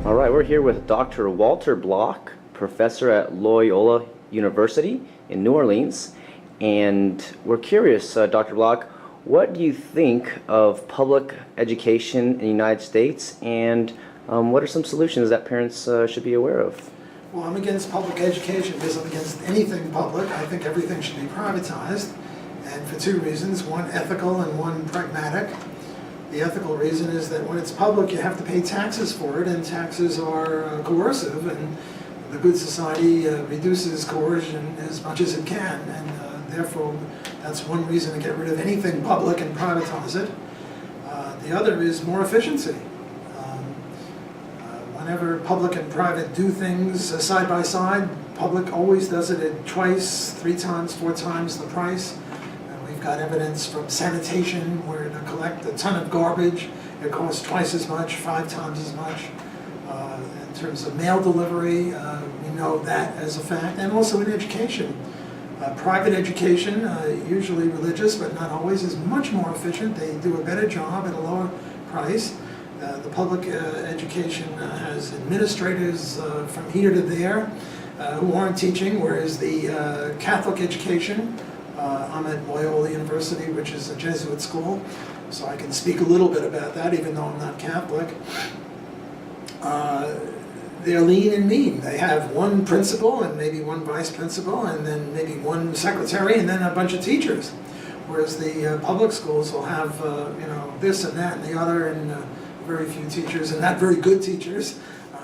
All right, we're here with Dr. Walter Block, professor at Loyola University in New Orleans. And we're curious, Dr. Block, what do you think of public education in the United States, and what are some solutions that parents should be aware of? Well, I'm against public education because I'm against anything public. I think everything should be privatized, and for two reasons, one ethical and one pragmatic. The ethical reason is that when it's public, you have to pay taxes for it, and taxes are coercive, and the good society reduces coercion as much as it can, and therefore that's one reason to get rid of anything public and privatize it. The other is more efficiency. Whenever public and private do things side by side, public always does it at twice, 3 times, 4 times the price. We've got evidence from sanitation where to collect a ton of garbage, it costs twice as much, 5 times as much. In terms of mail delivery, we know that as a fact, and also in education. Private education, usually religious but not always, is much more efficient. They do a better job at a lower price. The public education has administrators from here to there who aren't teaching, whereas the Catholic education, I'm at Loyola University, which is a Jesuit school, so I can speak a little bit about that, even though I'm not Catholic. They're lean and mean. They have one principal and maybe one vice principal and then maybe one secretary and then a bunch of teachers. Whereas the public schools will have this and that and the other, and very few teachers, and not very good teachers,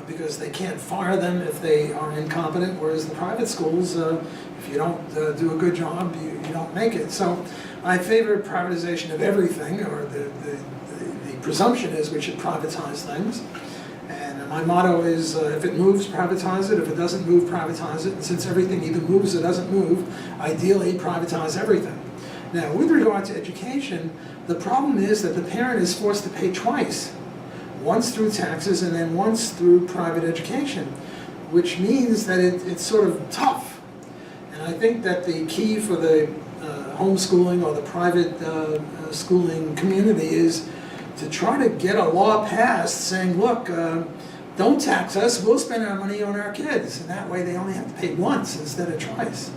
because they can't fire them if they are incompetent, whereas the private schools, if you don't do a good job, you don't make it. So I favor privatization of everything, or the presumption is we should privatize things. And my motto is, if it moves, privatize it. If it doesn't move, privatize it. And since everything either moves or doesn't move, ideally privatize everything. Now, with regard to education, the problem is that the parent is forced to pay twice. Once through taxes and then once through private education, which means that it's sort of tough. And I think that the key for the homeschooling or the private schooling community is to try to get a law passed saying, look, don't tax us, we'll spend our money on our kids. And that way they only have to pay once instead of twice.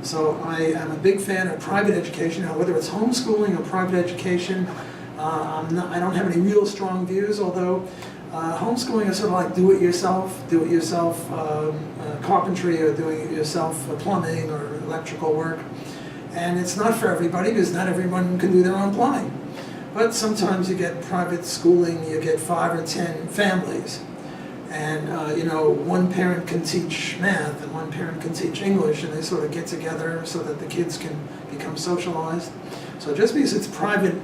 So I am a big fan of private education. Now, whether it's homeschooling or private education, I don't have any real strong views, although homeschooling is sort of like do-it-yourself carpentry, or doing-it-yourself plumbing or electrical work. And it's not for everybody, because not everyone can do their own plumbing. But sometimes you get private schooling, you get 5 or 10 families. And one parent can teach math and one parent can teach English, and they sort of get together so that the kids can become socialized. So just because it's private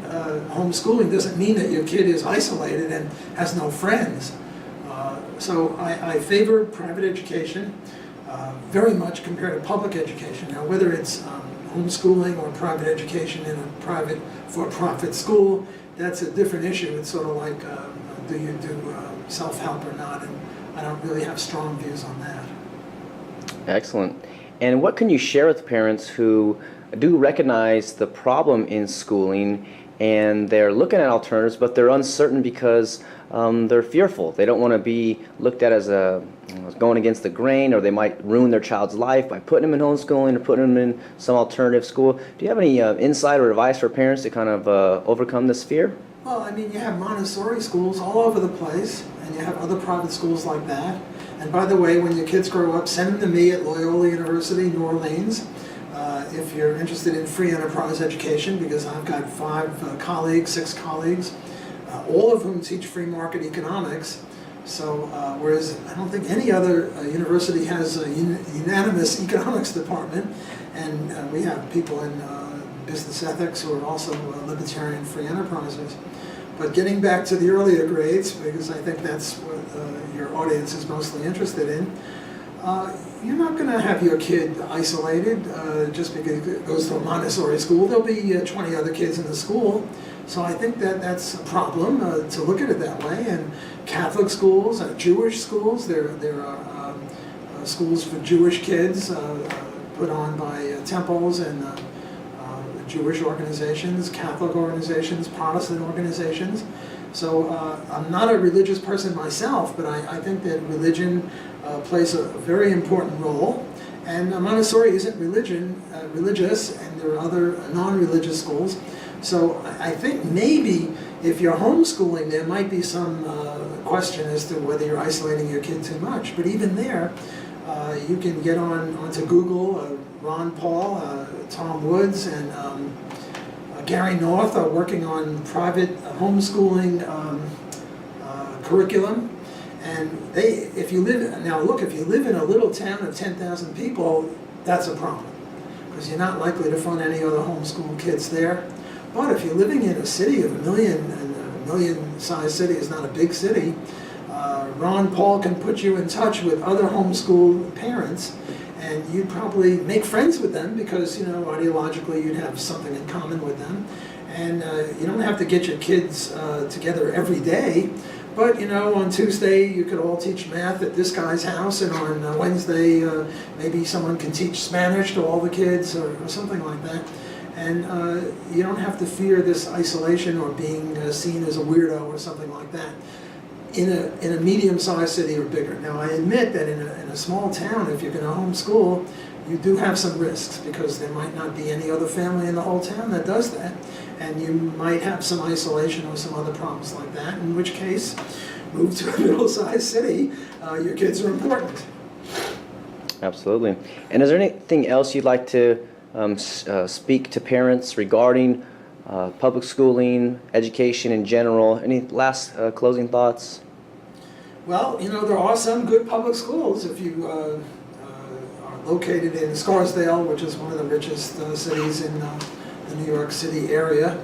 homeschooling doesn't mean that your kid is isolated and has no friends. So I favor private education very much compared to public education. Now, whether it's homeschooling or private education in a private for-profit school, that's a different issue. It's sort of like, do you do self-help or not? And I don't really have strong views on that. Excellent. And what can you share with parents who do recognize the problem in schooling, and they're looking at alternatives, but they're uncertain because they're fearful? They don't want to be looked at as going against the grain, or they might ruin their child's life by putting them in homeschooling or putting them in some alternative school. Do you have any insight or advice for parents to kind of overcome this fear? Well, I mean, you have Montessori schools all over the place, and you have other private schools like that. And by the way, when your kids grow up, send them to me at Loyola University, New Orleans. If you're interested in free enterprise education, because I've got 5 colleagues, 6 colleagues, all of whom teach free market economics. So whereas I don't think any other university has a unanimous economics department, and we have people in business ethics who are also libertarian free enterprises. But getting back to the earlier grades, because I think that's what your audience is mostly interested in, you're not going to have your kid isolated just because it goes to a Montessori school. There'll be 20 other kids in the school. So I think that that's a problem to look at it that way. And Catholic schools, Jewish schools, there are schools for Jewish kids put on by temples and Jewish organizations, Catholic organizations, Protestant organizations. So I'm not a religious person myself, but I think that religion plays a very important role. And Montessori isn't religious, and there are other non-religious schools. So I think maybe if you're homeschooling, there might be some question as to whether you're isolating your kid too much. But even there, you can get onto Google. Ron Paul, Tom Woods, and Gary North are working on private homeschooling curriculum. And if you live in a little town of 10,000 people, that's a problem, because you're not likely to find any other homeschool kids there. But if you're living in a city of 1 million, and a million-sized city is not a big city, Ron Paul can put you in touch with other homeschool parents, and you'd probably make friends with them because, ideologically you'd have something in common with them. And you don't have to get your kids together every day. But, on Tuesday you could all teach math at this guy's house, and on Wednesday maybe someone can teach Spanish to all the kids or something like that. And you don't have to fear this isolation or being seen as a weirdo or something like that in a medium-sized city or bigger. Now, I admit that in a small town, if you're going to homeschool, you do have some risks, because there might not be any other family in the whole town that does that. And you might have some isolation or some other problems like that, in which case, move to a middle-sized city. Your kids are important. Absolutely. And is there anything else you'd like to speak to parents regarding public schooling, education in general? Any last closing thoughts? Well, there are some good public schools. If you are located in Scarsdale, which is one of the richest cities in the New York City area,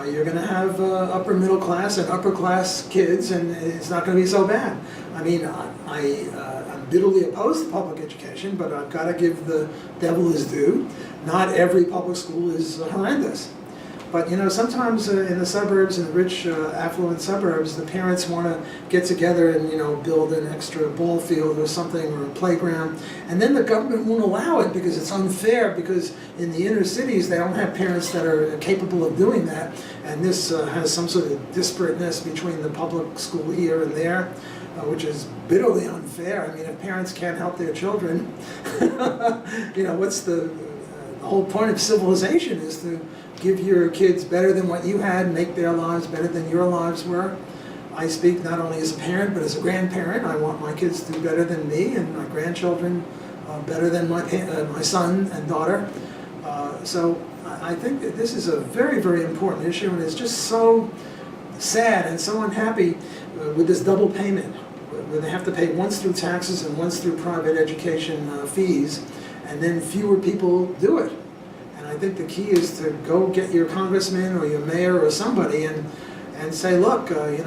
you're going to have upper middle class and upper class kids, and it's not going to be so bad. I mean, I'm bitterly opposed to public education, but I've got to give the devil his due. Not every public school is horrendous. But sometimes in the suburbs, in the rich, affluent suburbs, the parents want to get together and build an extra ball field or something, or a playground, and then the government won't allow it because it's unfair. Because in the inner cities, they don't have parents that are capable of doing that, and this has some sort of disparateness between the public school here and there, which is bitterly unfair. I mean, if parents can't help their children, what's the whole point of civilization is to give your kids better than what you had, make their lives better than your lives were. I speak not only as a parent, but as a grandparent. I want my kids to do better than me, and my grandchildren better than my son and daughter. So I think that this is a very, very important issue, and it's just so sad and so unhappy with this double payment, where they have to pay once through taxes and once through private education fees, and then fewer people do it. I think the key is to go get your congressman or your mayor or somebody and say, look, we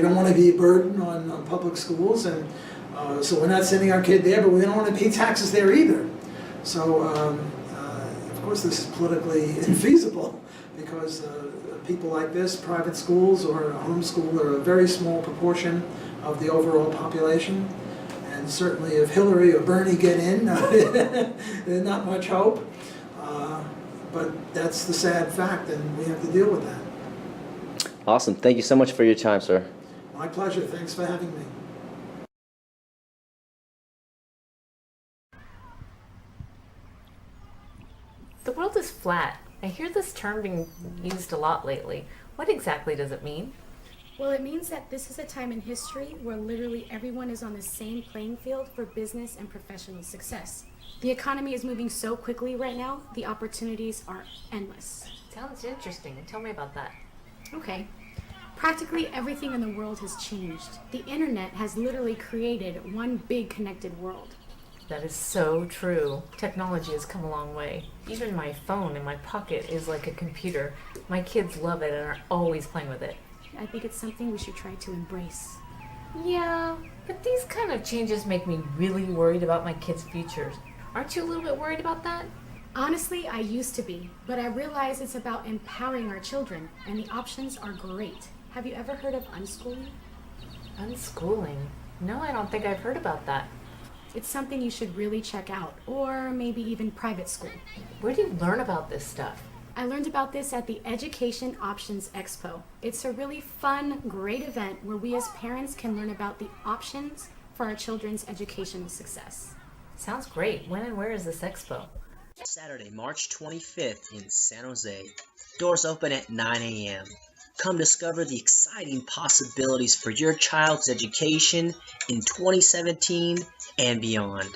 don't want to be a burden on public schools, and so we're not sending our kid there, but we don't want to pay taxes there either. So, of course, this is politically infeasible, because people like this, private schools or homeschool, are a very small proportion of the overall population. And certainly if Hillary or Bernie get in, there's not much hope. But that's the sad fact, and we have to deal with that. Awesome. Thank you so much for your time, sir. My pleasure. Thanks for having me. The world is flat. I hear this term being used a lot lately. What exactly does it mean? Well, it means that this is a time in history where literally everyone is on the same playing field for business and professional success. The economy is moving so quickly right now, the opportunities are endless. Sounds interesting. Tell me about that. Okay. Practically everything in the world has changed. The internet has literally created one big connected world. That is so true. Technology has come a long way. Even my phone in my pocket is like a computer. My kids love it and are always playing with it. I think it's something we should try to embrace. Yeah, but these kind of changes make me really worried about my kids' futures. Aren't you a little bit worried about that? Honestly, I used to be, but I realize it's about empowering our children, and the options are great. Have you ever heard of unschooling? Unschooling? No, I don't think I've heard about that. It's something you should really check out, or maybe even private school. Where do you learn about this stuff? I learned about this at the Education Options Expo. It's a really fun, great event where we as parents can learn about the options for our children's educational success. Sounds great. When and where is this expo? Saturday, March 25th in San Jose. Doors open at 9 a.m. Come discover the exciting possibilities for your child's education in 2017 and beyond.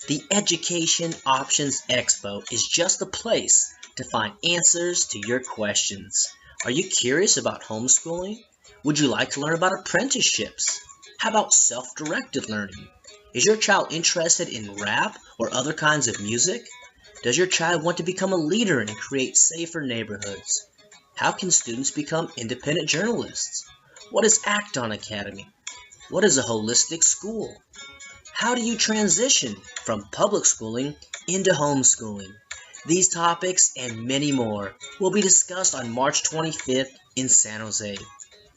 The Education Options Expo is just a place to find answers to your questions. Are you curious about homeschooling? Would you like to learn about apprenticeships? How about self-directed learning? Is your child interested in rap or other kinds of music? Does your child want to become a leader and create safer neighborhoods? How can students become independent journalists? What is Acton Academy? What is a holistic school? How do you transition from public schooling into homeschooling? These topics and many more will be discussed on March 25th in San Jose.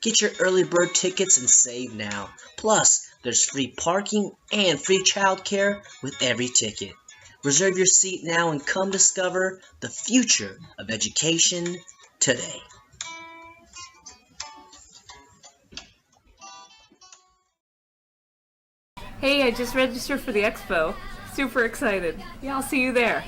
Get your early bird tickets and save now. Plus, there's free parking and free childcare with every ticket. Reserve your seat now and come discover the future of education today. Hey, I just registered for the expo. Super excited. Yeah, I'll see you there.